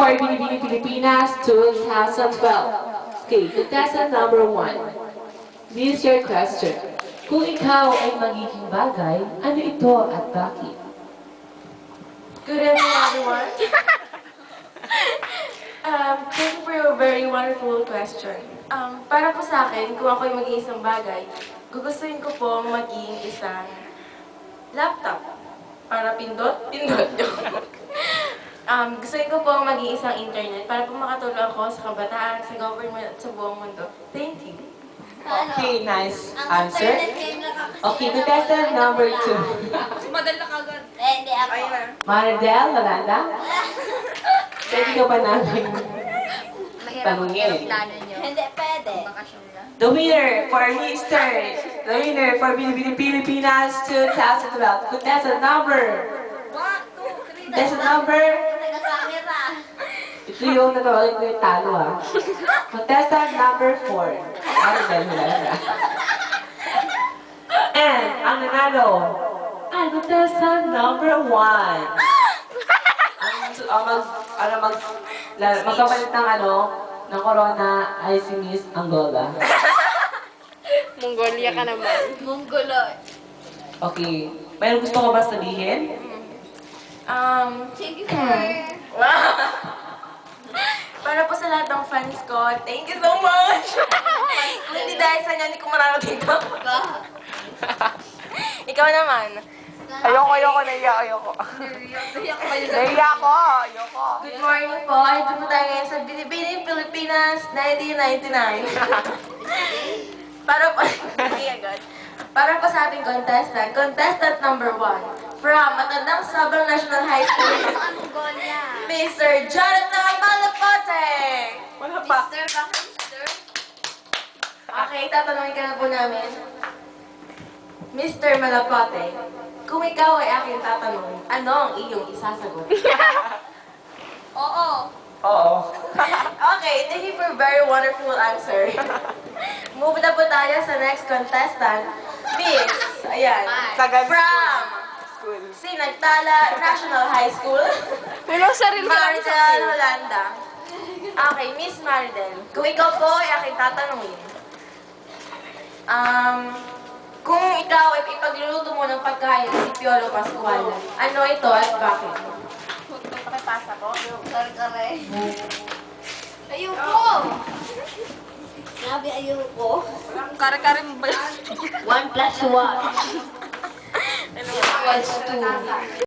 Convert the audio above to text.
for Binibini Pilipinas 2012. Okay, contestant number 1. This is your question. Kung ikaw ay magiging bagay, ano ito at bakit? Good evening, everyone. Thank you for your very wonderful question. Para po sa akin, kung ako'y maging isang bagay, gugustuhin ko po maging isang laptop. Para pindot yun. Gustuhin ko po maging isang internet para po makatulong ako sa kabataan, sa government at sa buong mundo. Thank you. Okay, nice answer. Okay, contestant number 2. Madal na kagad. Hindi ako. Ayun na. Maridel, Yolanda? Pwede ka ba namin Mahirap tanungin? ang plano nyo. Hindi pwede. Bakasyon lang. The winner for the winner for Binibini Pilipinas 2012. Contestant number. 1, 2, 3. Contestant number. Nagkakamera. Ito yung natawagin ko yung talo Contestant number 4. Maridel, Yolanda. And ang nanalo ay contestant number 1. Magkapalit ng corona ay si Miss Angola. Mongolia ka naman. Mongoloid. Okay. Mayroon gusto ko ba sabihin? Thank you for... Para po sa lahat ng fans ko, thank you so much! Kung hindi dahil sa inyo, hindi ko mararating to. Ikaw naman. Ayoko, naiya, ayoko. Naiya ako, ayoko. Good morning po. Ito po tayo ngayon sa Binibini Pilipinas 1999. Para po, hindi agad. Para po sa ating contestant number 1, from Matandang Sabang National High School, Mongolia. Mr. Jonathan Malapote! Wala pa. Mister, bakit mister? Okay, tatanungin ka na po namin. Mr. Malapote, kung ikaw ay aking tatanungin, ano ang iyong isasagot? Oo. Oo. Okay, thank you for a very wonderful answer. Move na po tayo sa next contestant, Miss, ayan, Sagad from school. Sinagtala National High School, Walang sarili Maridel Holanda. Okay, Miss Maridel, kung ikaw po ay aking tatanungin, kung ikaw ay ipagluluto mo ng pagkain si Piolo Pascual, ano ito at bakit? Pakipasa ko. Kare-kare. Ayoko! Sabi ayoko. Kare-kare mo ba? 1 plus 1 equals 2.